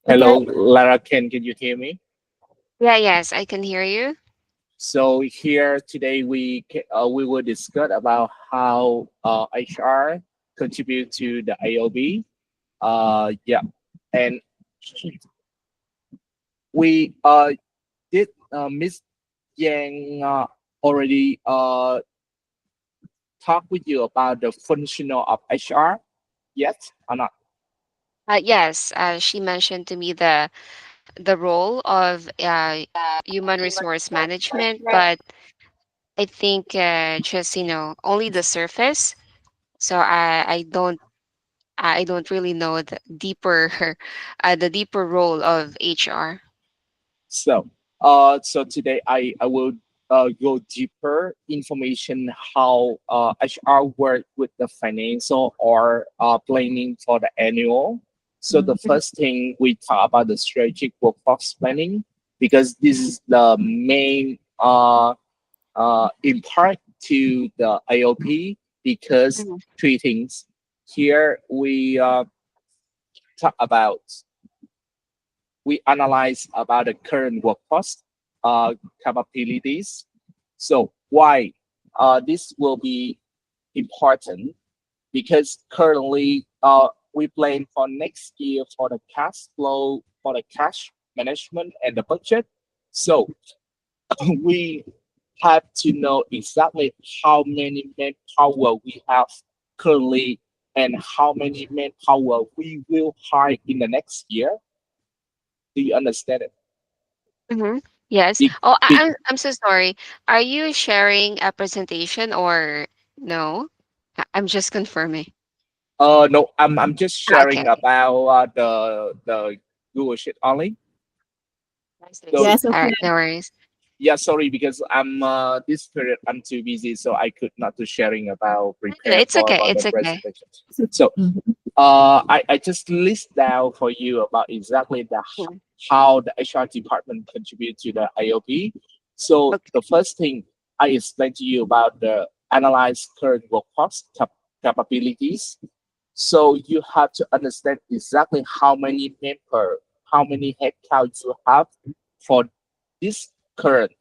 Okay. Hello, Lara. Can you hear me? Yeah, yes, I can hear you. So here today we will discuss about how HR contribute to the AOB. Yeah, and we did Miss Yang already talk with you about the functional of HR yet or not? Yes, she mentioned to me the role of human resource management, but I think just only the surface. So I don't really know the deeper the deeper role of HR. So today I will go deeper information how HR work with the financial or planning for the annual. So the Mhm. first thing we talk about the strategic workforce planning because this is the main impact to the AOP because Mhm. three things. Here we talk about we analyze about the current workforce capabilities. So why this will be important because currently we plan for next year for the cash flow, for the cash management and the budget. So we have to know exactly how many manpower we have currently and how many manpower we will hire in the next year. Do you understand it? Mhm. Yes. Be, Oh, be, I'm so sorry. Are you sharing a presentation or no? I'm just confirming. no, I'm just sharing Okay. about the Google Sheet only. I see. So Yes. All Okay. right, no worries. yeah, sorry because I'm this period I'm too busy, so I could not do sharing about prepare It's for okay. about the It's okay. presentation. So Mhm. I just list down for you about exactly the Mhm. how the HR department contribute to the IOP. So the Okay. first thing I explained to you about the analyze current workforce capabilities. So you have to understand exactly how many member, how many headcounts you have for this current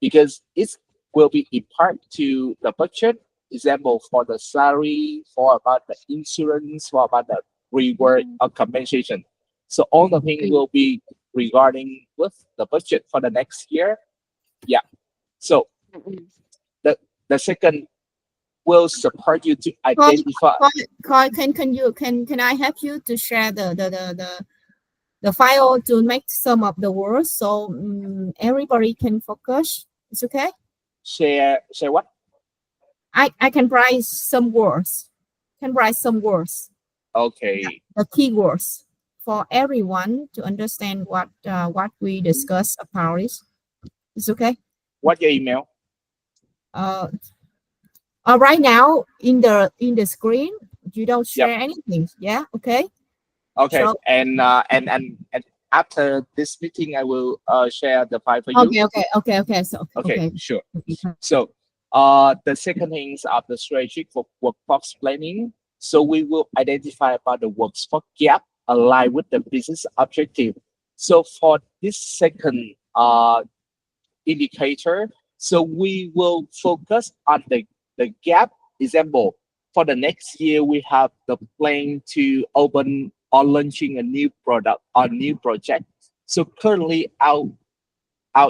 because it will be impact to the budget. Example for the salary, for about the insurance, for about the reward or compensation. So all the thing Mm. will be regarding with the budget for the next year. Yeah. So Mm. the the second will support you to Koi, identify. Koi, can I help you to share the file to make some of the words so everybody can focus? It's okay. Share what? I can write some words. Can write some words. Yeah. Okay. The keywords for everyone to understand what we discuss about it. It's okay. What your email? Uh, right now in the screen, you don't Yep. share anything. Yeah. Okay. Okay. So And after this meeting, I will share the file for you. okay. So Okay. okay. Sure. So, the second thing is of the strategic for workforce planning. So we will identify about the workforce gap aligned with the business objective. So for this second indicator, so we will focus on the gap. Example, for the next year, we have the plan to open or launching a new product or new project. So currently, our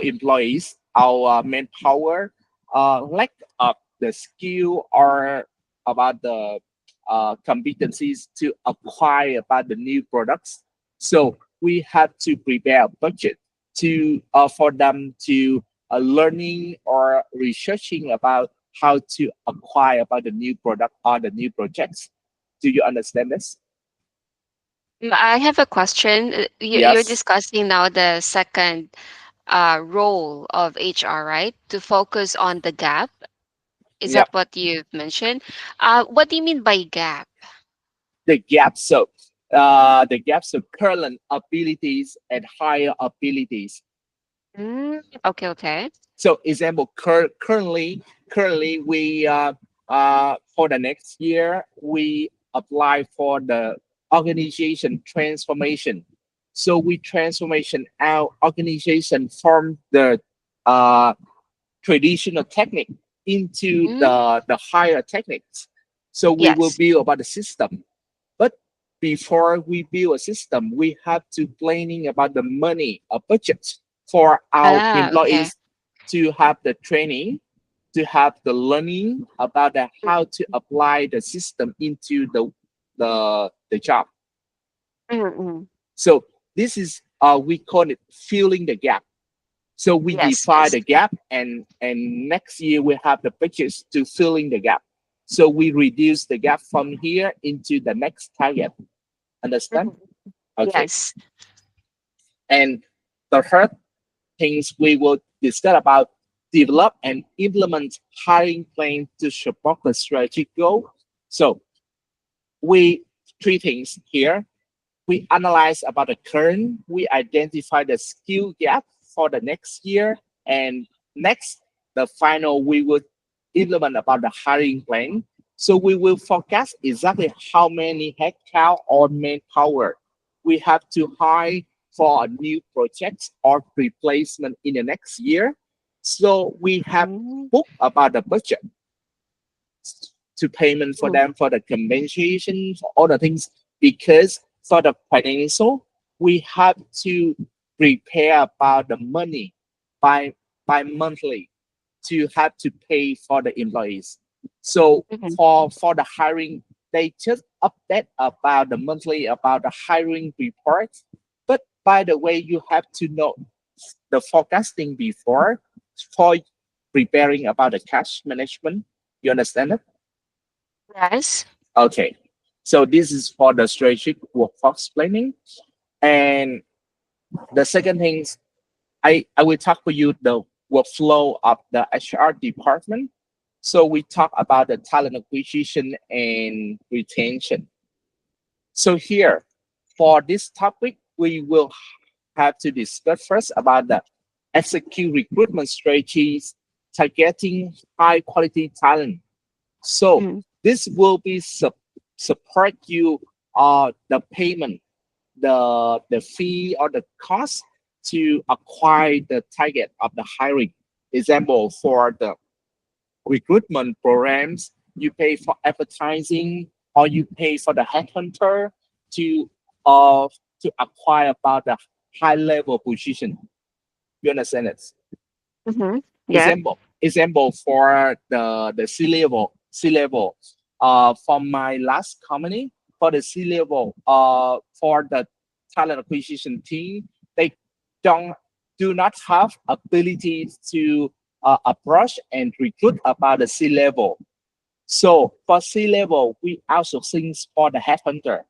employees, our manpower, lack of the skill or about the competencies to acquire about the new products. So we have to prepare a budget to for them to learning or researching about how to acquire about the new product or the new projects. Do you understand this? I have a question. You're Yes. discussing now the second role of HR, right? To focus on the gap. Is Yeah. that what you've mentioned? What do you mean by gap? The gap. So the gaps of current abilities and higher abilities. Okay, okay. So example, currently we for the next year we apply for the organization transformation. So we transformation our organization from the uh, traditional technique into Mm, the higher techniques. So we will yes. build about the system. But before we build a system, we have to planning about the money, a budget for our Ah, okay. employees to have the training, to have the learning about the, how to apply the system into the job. Mm-mm. So this is we call it filling the gap. So we Yes, define yes. the gap, and next year we have the budgets to filling the gap. So we reduce the gap from here into the next target. Understand? Mhm. Okay. Yes. And the third things we will discuss about develop and implement hiring plan to support the strategic goal. So we three things here. We analyze about the current, we identify the skill gap for the next year, and next, the final, we will implement about the hiring plan. So we will forecast exactly how many headcount or manpower we have to hire for a new projects or replacement in the next year. So we have Mm, booked about the budget to payment for mm, them for the compensation for all the things, because for the financial we have to prepare about the money by monthly to have to pay for the employees. So mhm. for the hiring, they just update about the monthly about the hiring report. But by the way, you have to know the forecasting before for preparing about the cash management. You understand it? Yes. Okay. So this is for the strategic workforce planning. And the second thing is I will talk for you the workflow of the HR department. So we talk about the talent acquisition and retention. So here, for this topic, we will have to discuss first about the execute recruitment strategies, targeting high quality talent. So Mm, this will be support you the payment, the fee or the cost to acquire the target of the hiring. Example, for the recruitment programs, you pay for advertising or you pay for the headhunter to uh to acquire about the high level position. You understand it? mhm. Yeah. Example for the C level from my last company, for the C level for the talent acquisition team, they don't do not have ability to approach and recruit about the C level. So for C level, we also things for the headhunter.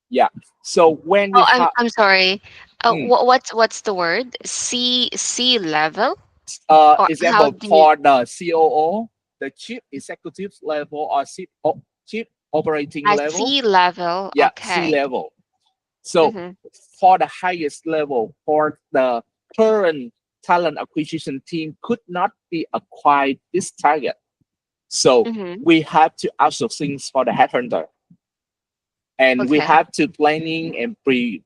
Yeah. So when we Oh, I'm have I'm sorry. mm, What's the word? C level? Or how example do you for the COO, the chief executive level or chief operating I level, C level? yeah, C Okay. level. So Mm-hmm. for the highest level, for the current talent acquisition team could not be acquired this target. So Mm-hmm. we have to outsource things for the headhunter, and we Okay. have to planning and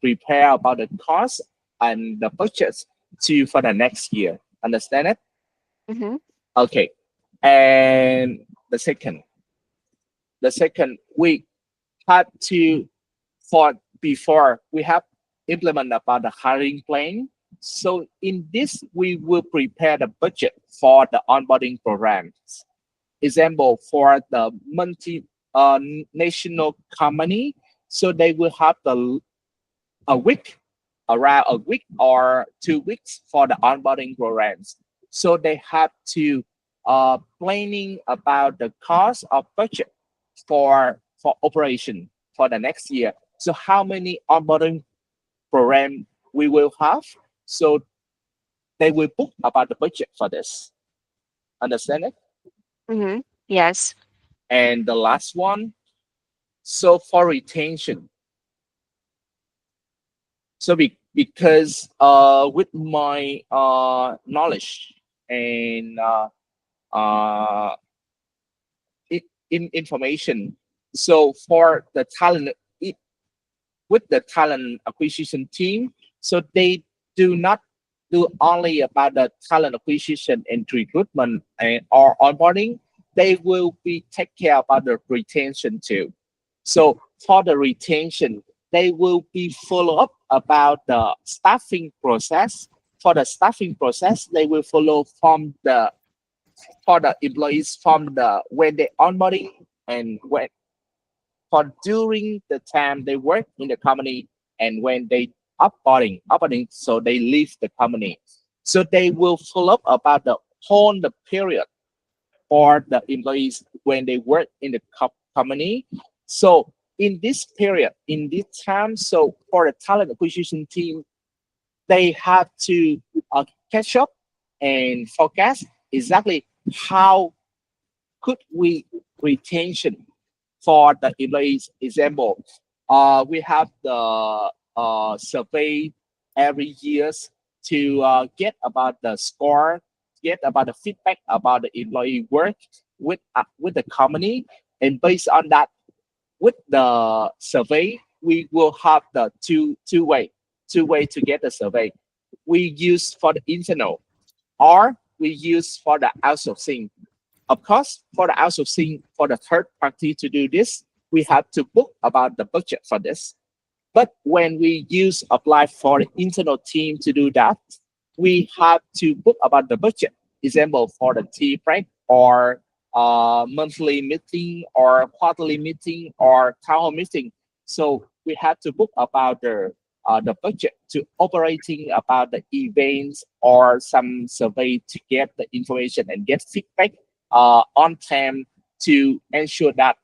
prepare about the cost and the budgets to for the next year. Understand it? Mm-hmm. Okay. And the second we had to for before we have implement about the hiring plan. So in this we will prepare the budget for the onboarding programs. Example, for the multi national company, so they will have a week, around a week or 2 weeks for the onboarding programs. So they have to planning about the cost of budget for operation for the next year. So how many onboarding program we will have? So they will book about the budget for this. Understand it? Mm-hmm. Yes. And the last one, so for retention. So because with my knowledge and uh, in information, so for the talent with the talent acquisition team. So they do not do only about the talent acquisition and recruitment or onboarding. They will be take care about the retention too. So for the retention, they will be follow up about the staffing process. For the staffing process, they will follow from the for the employees from the when they onboarding and when for during the time they work in the company and when they upboarding, so they leave the company. So they will follow up about the whole the period for the employees when they work in the company. So in this period, in this time, so for the talent acquisition team, they have to catch up and forecast exactly how could we retention for the employees. Example, we have the survey every years to get about the score, get about the feedback about the employee work with the company, and based on that, with the survey, we will have the two way to get the survey. We use for the internal or we use for the outsourcing. Of course, for the outsourcing, for the third party to do this, we have to book about the budget for this. But when we use apply for the internal team to do that, we have to book about the budget. Example for the tea break or monthly meeting or quarterly meeting or town hall meeting. So we have to book about the budget to operating about the events or some survey to get the information and get feedback on time to ensure that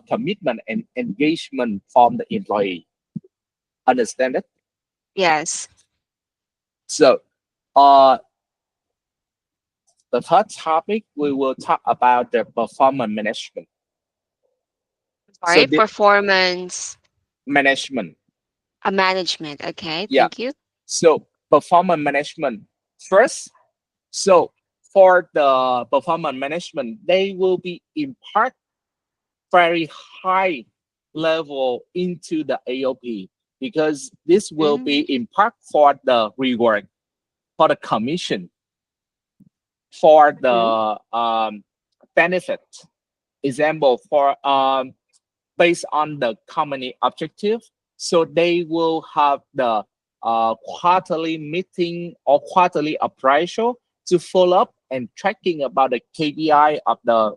commitment and engagement from the employee. Understand it? Yes. So, uh, the third topic we will talk about the performance management. So Sorry, the performance management, management. Okay, yeah. thank you. So performance management first. So for the performance management, they will be impart very high level into the AOP because this will be Mm, impart for the reward, for the commission, for mhm, the benefit. Example for based on the company objective. So they will have the quarterly meeting or quarterly appraisal to follow up and tracking about the KPI of the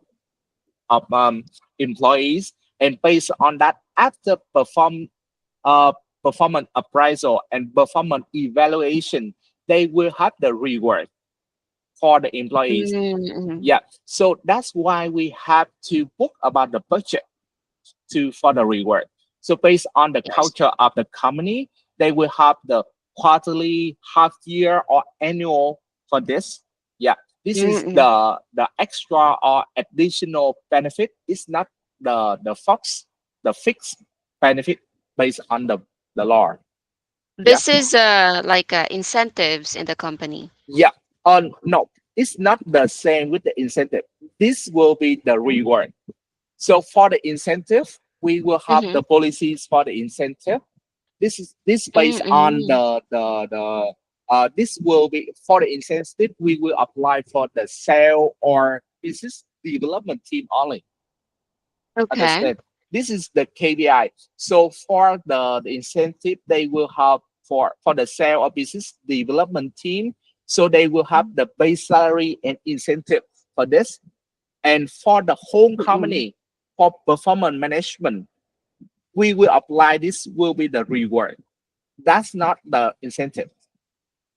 of employees. And based on that, after uh, performance appraisal and performance evaluation, they will have the reward for the employees. mhm. Yeah, so that's why we have to book about the budget to for the reward. So based on the Yes. culture of the company, they will have the quarterly, half year, or annual for this. Yeah, this is Mm-mm. the extra or additional benefit. It's not the fixed benefit based on the law. Yeah, This is like incentives in the company. yeah. No, it's not the same with the incentive. This will be the reward. So for the incentive, we will have Mm-hmm. the policies for the incentive. This based on Mm-hmm. this will be for the incentive we will apply for the sale or business development team only. Okay. Understand? This is the KPI. So for the incentive they will have for the sale or business development team. So they will have the base salary and incentive for this. And for the home Mm-mm. company, for performance management, we will apply this will be the reward. That's not the incentive.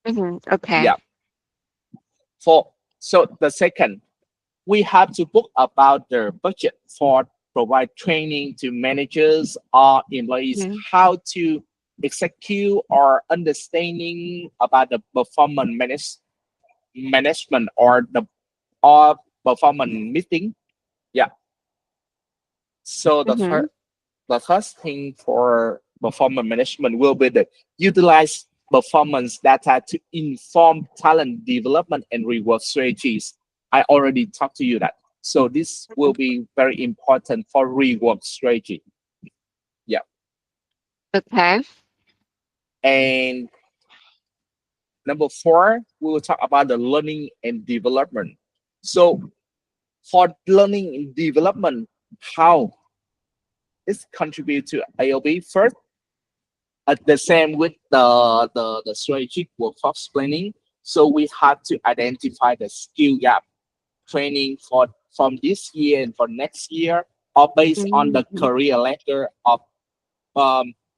Mm-hmm. Okay. Yeah. For so the second, we have to book about the budget for provide training to managers or employees Mm-hmm. how to execute or understanding about the management or the or performance meeting. Yeah. So Mm-hmm. the first thing for performance management will be the utilize performance data to inform talent development and reward strategies. I already talked to you that. So this will be very important for reward strategy. Yeah. Okay. And number four, we will talk about the learning and development. So for learning and development, how it contribute to AOP first, the same with the strategic workforce planning. So we have to identify the skill gap training for from this year and for next year, or based on the Mhm. career ladder of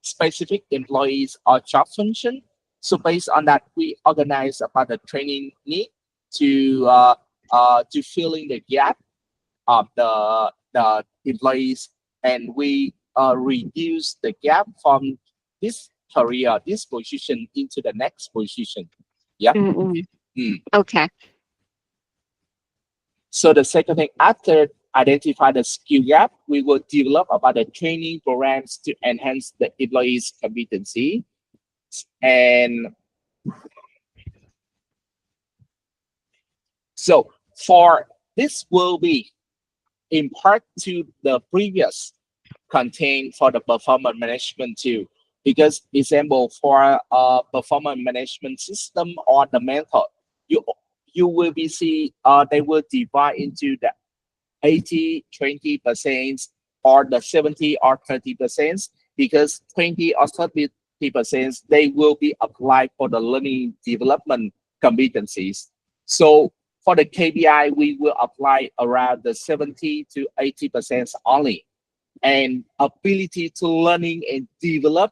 specific employees or job function. So based on that, we organize about the training need to filling the gap of the employees, and we reduce the gap from this career, this position into the next position. Yeah. Mm-mm. Mm. Okay. So the second thing, after identify the skill gap, we will develop about the training programs to enhance the employees' competency. And so for this will be in part to the previous contain for the performance management too. Because example for a performance management system or the method, you you will be see they will divide into the 80-20% or the 70 or 30%, because 20 or 30% they will be applied for the learning development competencies. So for the KPI, we will apply around the 70 to 80% only. And ability to learning and develop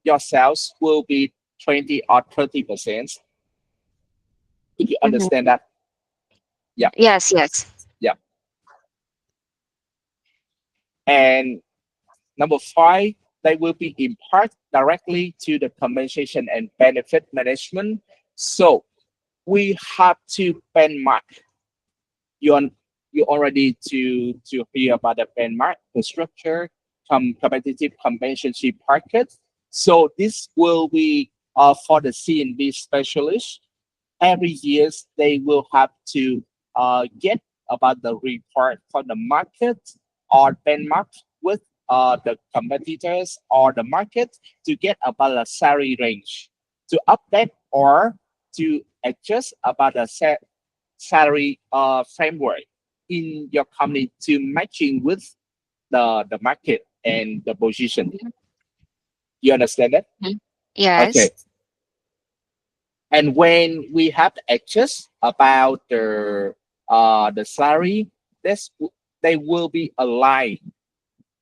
yourselves will be 20 or 30%. If you Hmm. understand that, yeah, Yes, yes. yeah. And number five, they will be imparted directly to the compensation and benefit management. So we have to benchmark. You on you already to hear about the benchmark, the structure, competitive compensation package. So this will be for the C&B specialist. Every year they will have to get about the report for the market or benchmark with the competitors or the market to get about a salary range to update or to adjust about the salary framework in your company to matching with the market and the position. You understand that? Mhm. Okay. Yes. And when we have to adjust about the salary, this they will be aligned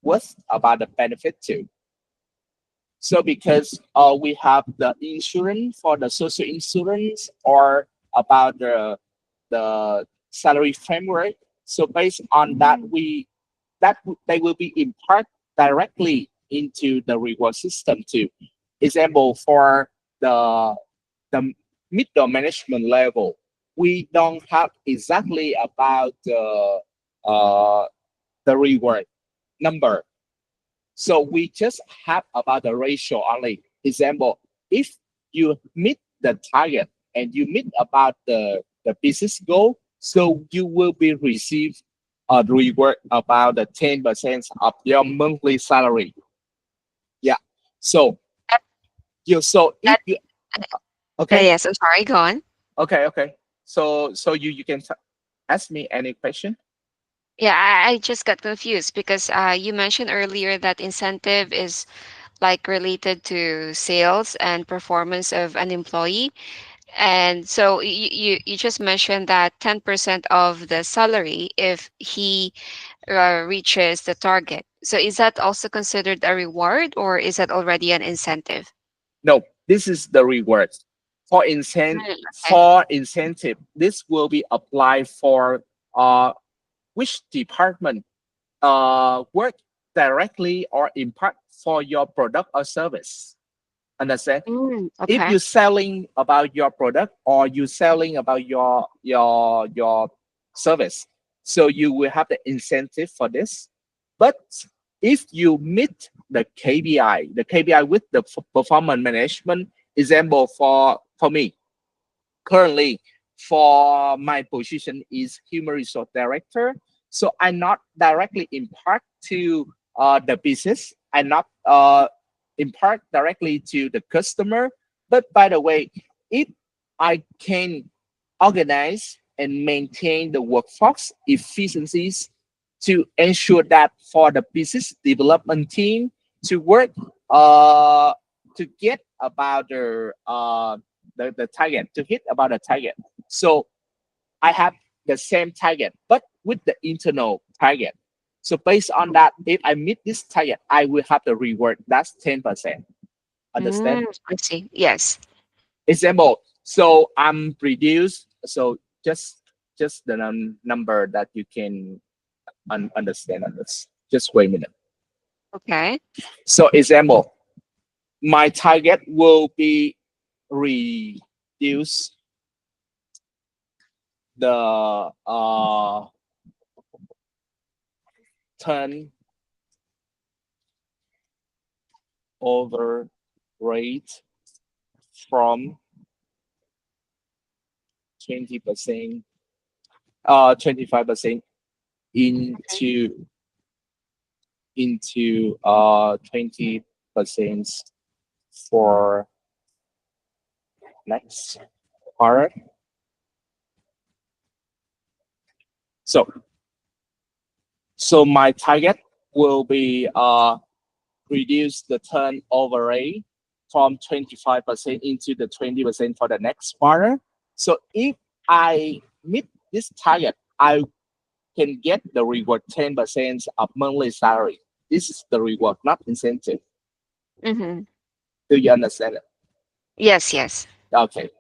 with about the benefit too. So because we have the insurance for the social insurance or about the salary framework. So based on that, they will be impart directly into the reward system too. Example for the the middle management level, we don't have exactly about uh, the reward number. So we just have about the ratio only. Example, if you meet the target and you meet about the business goal, so you will be receive a reward about the 10% of your monthly salary. Yeah. So That, so if that, you yeah, okay, yes. I'm sorry. Go on. okay. So you can ask me any question. Yeah, I just got confused because you mentioned earlier that incentive is like related to sales and performance of an employee. And so you just mentioned that 10% of the salary if he reaches the target. So is that also considered a reward or is that already an incentive? No, this is the reward. For Mm, okay. for incentive, this will be applied for which department work directly or impact for your product or service. Understand? Mm, If okay. you're selling about your product or you selling about your service, so you will have the incentive for this. But if you meet the KPI with the performance management, example for me currently for my position is human resource director, so I not directly impart to the business. I not impart directly to the customer. But by the way, if I can organize and maintain the workforce efficiencies to ensure that for the business development team to work to get about the target, to hit about the target. So I have the same target, but with the internal target. So based on that, if I meet this target, I will have the reward. That's 10%. Understand? I see. Yes. Example. So I'm reduced. So just the number that you can understand on this. Just wait a minute. Okay. So example, my target will be reduce the turn over rate from 20%, 25% into 20% for next quarter. So my target will be reduce the turnover rate from 25% into the 20% for the next quarter. So if I meet this target, I can get the reward 10% of monthly salary. This is the reward, not incentive. Mm-hmm. Do you understand it? Yes, yes. Okay.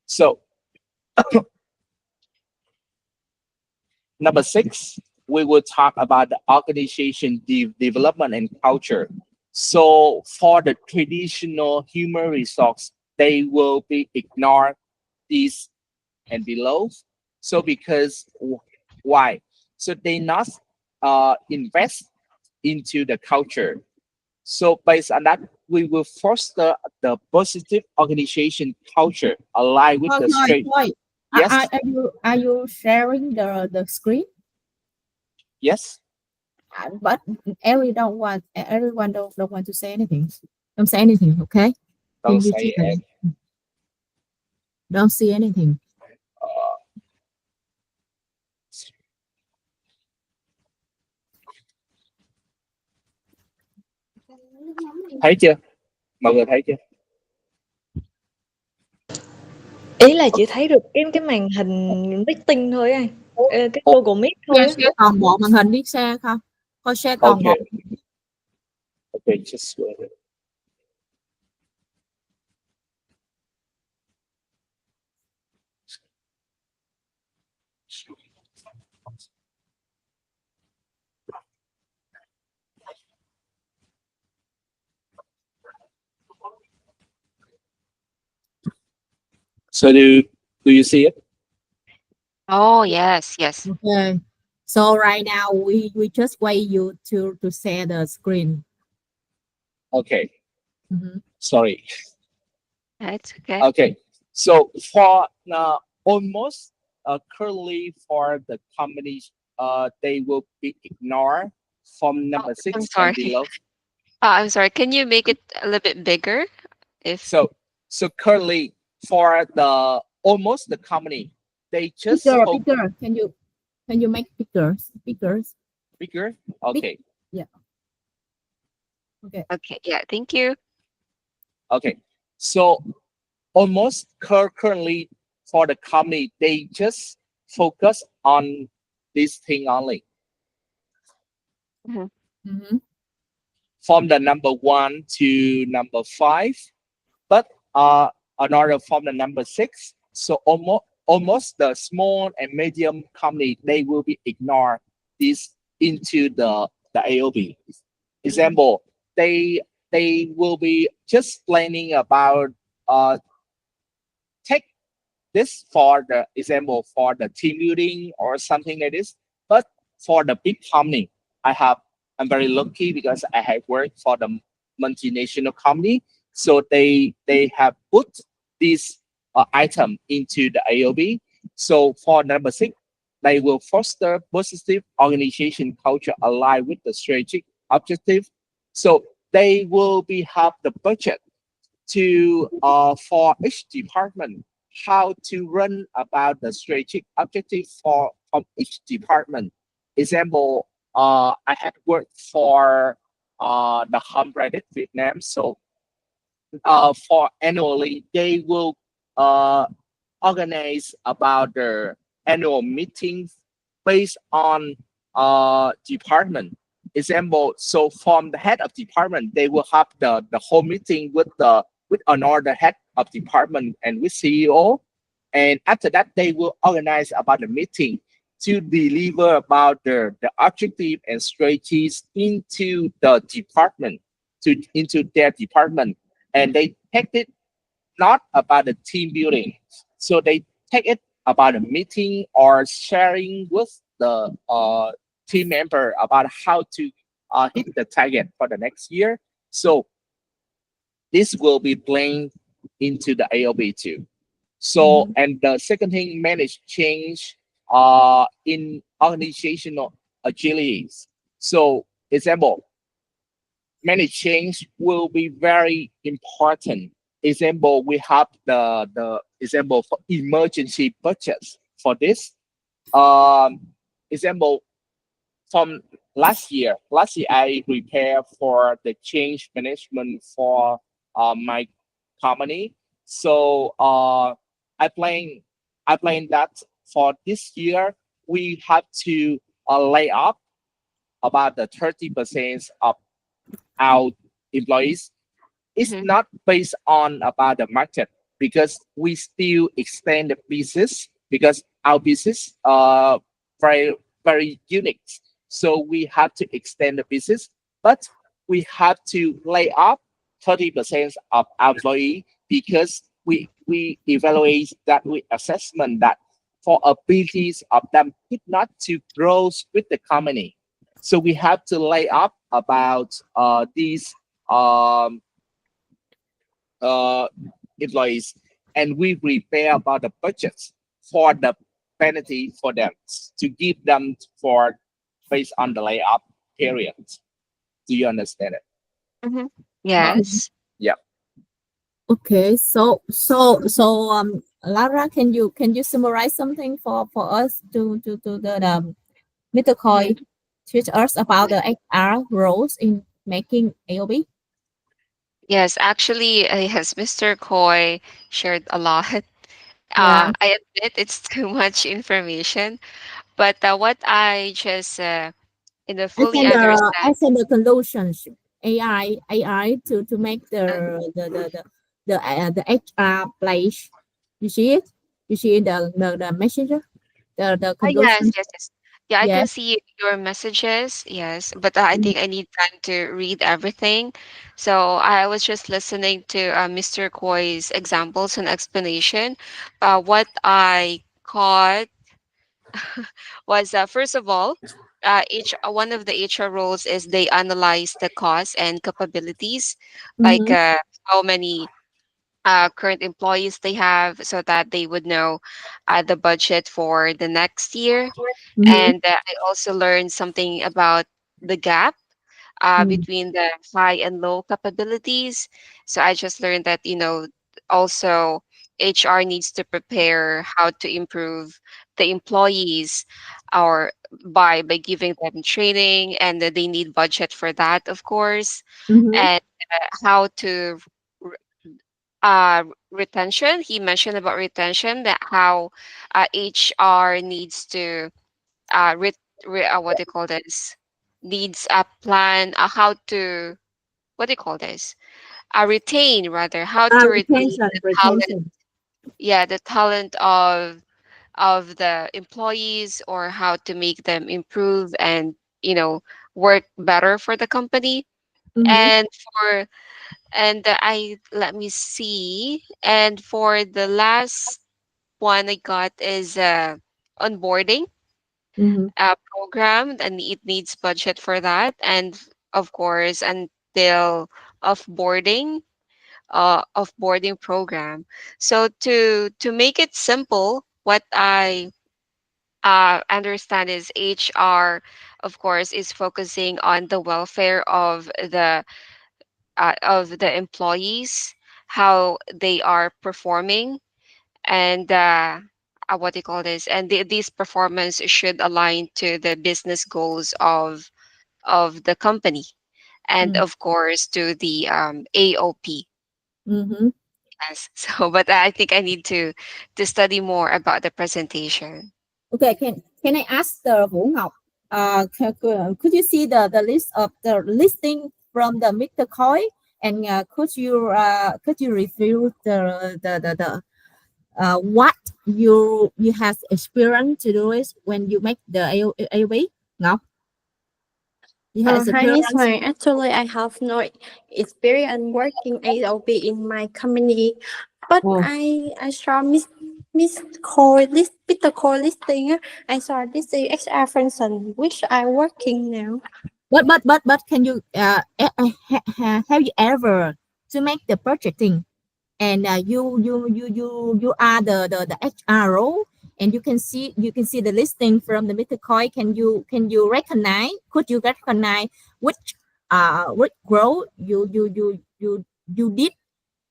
So number 6, we will talk about the organization development and culture. So for the traditional human resource, they will be ignored these and below. So because why? So they not invest into the culture. So based on that, we will foster the positive organization culture aligned with Thôi the thôi straight. thôi. Yes, Are you sharing the screen? yes. But everyone don't want to say anything. Don't say anything, okay? Don't Can you say keep it? it. Don't see anything. Uh, thấy chưa? Mọi người thấy chưa? Ý là chỉ thấy được cái màn hình meeting thôi anh. Cái Google Meet thôi á. Share toàn bộ màn hình đi share không? Coi share toàn bộ. Okay. Okay, just go ahead. So do you see it? Oh, yes, yes. Okay. So right now we just wait you to share the screen. Okay. Mhm. Sorry. That's okay. Okay. So for almost currently for the companies, they will be ignored from number I'm 6 and sorry. below. I'm sorry. Can you make it a little bit bigger? If So currently for the almost the company, they just Bigger. Can you make bigger? bigger. Okay. Yeah. Okay. okay, yeah, thank you. Okay. So almost currently for the company, they just focus on this thing only. Mm-hmm. From the number 1 to number 5, but another from the number 6. So almost the small and medium company, they will be ignored this into the AOP. Example, they will be just planning about take this for the example for the team building or something like this. But for the big company, I'm very lucky because I have worked for the multinational company. So they have put this item into the AOB. So for number 6, they will foster positive organization culture aligned with the strategic objective. So they will be have the budget to for each department how to run about the strategic objective for from each department. Example, I had worked for the home branded Vietnam, so for annually they will uh, organize about their annual meetings based on department. Example, so from the head of department, they will have the whole meeting with another head of department and with CEO. And after that, they will organize about the meeting to deliver about the objective and strategies into the department, to into their department. And they take it not about the team building. So they take it about a meeting or sharing with the team member about how to hit the target for the next year. So this will be playing into the AOP too. So, Mhm. and the second thing, manage change in organizational agilities. So, example, many change will be very important. Example, we have the example for emergency budgets for this. Um, example from last year. Last year I prepared for the change management for my company. So I plan I plan that for this year we have to lay off about the 30% of our employees. It's Mm-hmm. not based on about the market because we still extend the business because our business very very unique. So we have to extend the business, but we have to lay off 30% of our employee because we evaluate that we assessment that for abilities of them could not to grow with the company. So we have to lay off about these um, uh, employees, and we prepare about the budgets for the penalty for them to give them for based on the layoff period. Do you understand it? Mm-hmm. Uh, Yes. yeah. Okay, Lara, can you summarize something for us to the Mr. Coy teach us about the HR roles in making AOB? Yes, actually, yes, Mr. Coy shared a lot. Yeah, I admit it's too much information, but what I just fully understand. as in the conclusions, AI to make uh, the HR place. You see it? You see the messenger, the yes, conclusion. yes, yes. Yeah, I Yeah. can see your messages. Yes, but I Mm-hmm. think I need time to read everything. So I was just listening to Mr. Koi's examples and explanation. What I caught was first of all, one of the HR roles is they analyze the costs and capabilities, like Mm-hmm. how many current employees they have, so that they would know the budget for the next year. Mm-hmm. And I also learned something about the gap between the high and low capabilities. So I just learned that, also HR needs to prepare how to improve the employees, or by giving them training, and that they need budget for that, of course. Mm-hmm. And how to retention. He mentioned about retention, that how HR needs to what do you call this, needs a plan, how to, what do you call this, retain, rather, how to retain Retention, the talent. retention. Yeah, the talent of the employees, or how to make them improve and, you know work better for the company. Mm-hmm. And for and I let me see. And for the last one I got is onboarding Mm-hmm. program, and it needs budget for that. And of course, until offboarding program. So to make it simple, what I understand is HR of course, is focusing on the welfare of the employees, how they are performing, and what do you call this? And these performance should align to the business goals of the company, and Mm. of course to the AOP. Mm-hmm. Yes. So, but I think I need to study more about the presentation. Okay, can I ask the Vũ Ngọc? Could you see the list of the listing from the Mr. Coy, and could you review the what you have experience to do is when you make the AOV? Ngọc, you have Hi, Miss experience. Mai. Actually, I have no experience working AOP in my company, but Oh. I saw Miss Cole list Peter Cole listing. I saw this is HR function which I working now. But can you have you ever to make the budgeting, and you are the HR role, and you can see the listing from the Mr. Coin. Can you recognize, could you recognize which role you did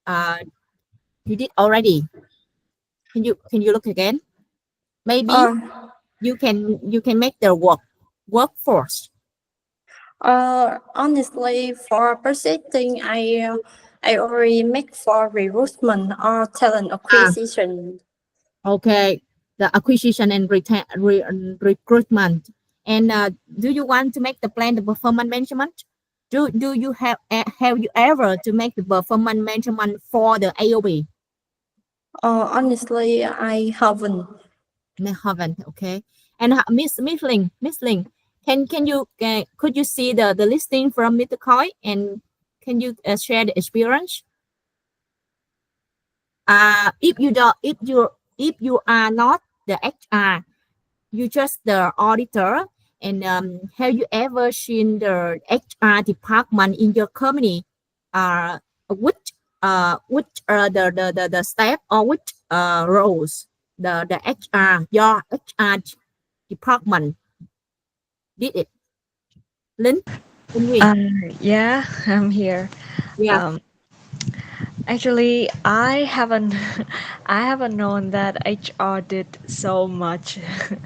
uh you did already? Can you look again? Maybe Uh, you can make the workforce. Honestly, for purchasing, I already make for recruitment or talent Ah, acquisition. okay, the acquisition and recruitment. And do you want to make the plan the performance management? Do you have you ever to make the performance management for the AOB? Honestly, I haven't. No, haven't. Okay. And Miss Ling, can you could you see the listing from Mr. Coy, and can you share the experience? If you don't, if you are not the HR, you just the auditor, and have you ever seen the HR department in your company? Which the staff, or which roles the HR, your HR department did it? Lynn, Lynn Nguyen. Uh, yeah, I'm here. Yeah. Um, Actually, I haven't, I haven't known that HR did so much.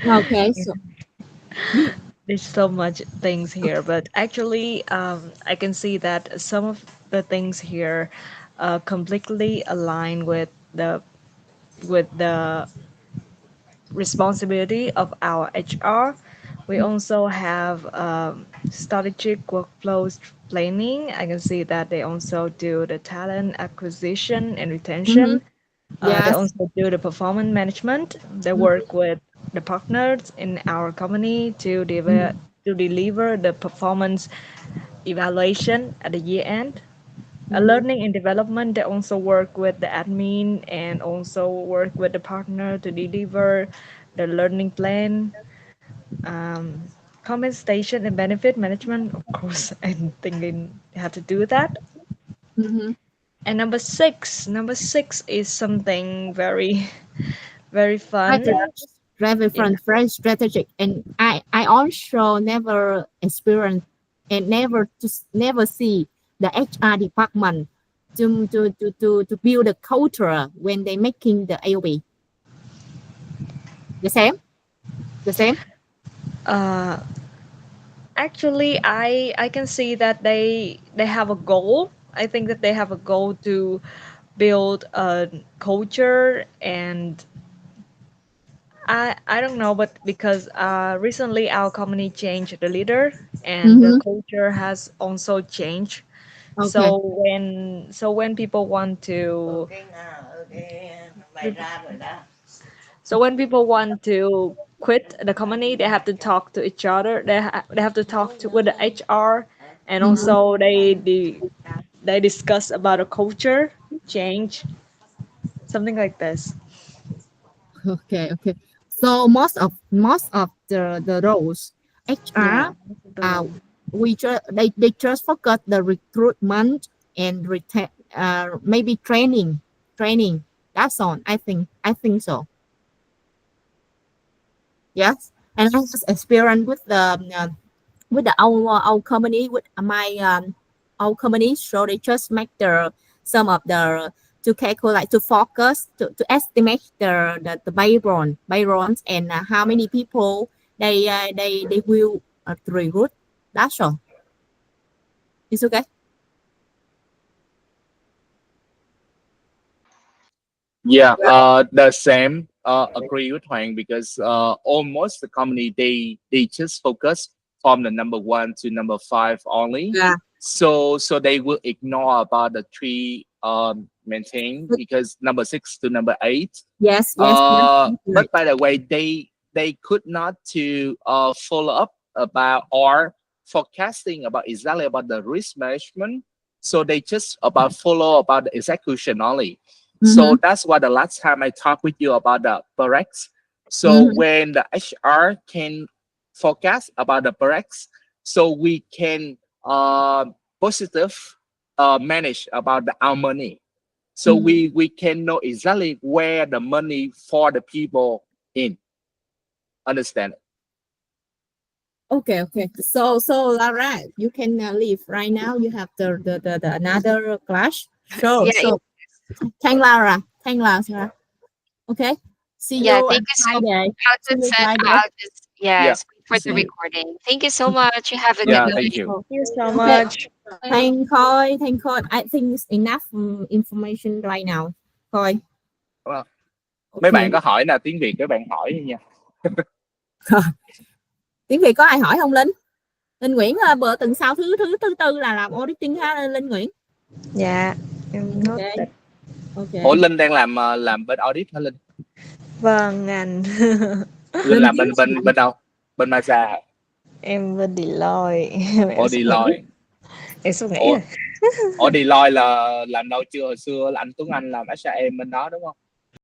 Okay. You So know, you there's so much things here, but actually, I can see that some of the things here, completely align with the responsibility of our HR. We also have strategic workflows planning. I can see that they also do the talent acquisition and mm-hmm. retention. They Yes. also do the performance management. They work with the partners in our company Mm-hmm. to deliver the performance evaluation at the year end. Mm-hmm. Learning and development, they also work with the admin and also work with the partner to deliver the learning plan. um, Compensation and benefit management, of course, I'm thinking how to do that. Mm-hmm. And number six is something very very fun. Yeah. Very strategic, and I also never experience and never see the HR department to build a culture when they making the AOB. The same, the same. uh, Actually, I can see that they have a goal. I think that they have a goal to build a culture. And I don't know, but because recently our company changed the leader and the Mm-hmm. culture has also changed. Okay. So when people want to so when people want to quit the company, they have to talk to each other. They have to talk to with the HR, and Mm-hmm. also they discuss about a culture change, something like this. Okay. Okay. So most of the roles Yeah, HR, the uh role. they just focus the recruitment and retain, maybe training. That's all. I think so. Yes. And I have experience with the with our company, with my our company, so they just make the some of the to calculate, to focus, to estimate the bayrons and how many people they will recruit. That's all. It's okay. Yeah, the same. Agree with Hoàng because almost the company they just focus from the number one to number five only. Yeah. So they will ignore about the three maintain because number six to number eight. Yes, yes, yes. Right. But by the way, they could not to follow up about or forecasting about exactly about the risk management. So they just about follow about the execution only. Mm-hmm. So that's why the last time I talked with you about the Brex. So Mm-hmm. when the HR can forecast about the Brex, so we can positive manage about our money. So Mm-hmm. we can know exactly where the money for the people in. Understand? Okay, okay. So Lara, you can leave right now. You have the another class. So Yeah, so thank Lara. Okay. See yeah. you Thank on you so much. Friday. I'll See just you send. Friday. I'll just Yeah. yes wait for the See you. recording. Thank you so much. You have a good Yeah. Okay. Thank night. you. Thank you so Okay. much. Thank Khôi. I think it's enough information right now. Khôi. Ờ, mấy bạn Okay. có hỏi là tiếng Việt các bạn hỏi đi nha. Tiếng Việt có ai hỏi không Linh? Linh Nguyễn bữa tuần sau thứ thứ thứ tư là làm auditing ha Linh Nguyễn. Dạ, em nốt Okay. lịch. Okay. Ủa Linh đang làm bên audit hả Linh? Vâng, ngành. Linh Linh làm kiếm bên đâu? Bên Masa hả? Em bên Deloitte. Ủa Em sắp nghỉ. Deloitte. Em sắp nghỉ Ủa, rồi. ủa Deloitte là làm đâu chưa? Hồi xưa là anh Tuấn Anh làm HRM bên đó đúng không?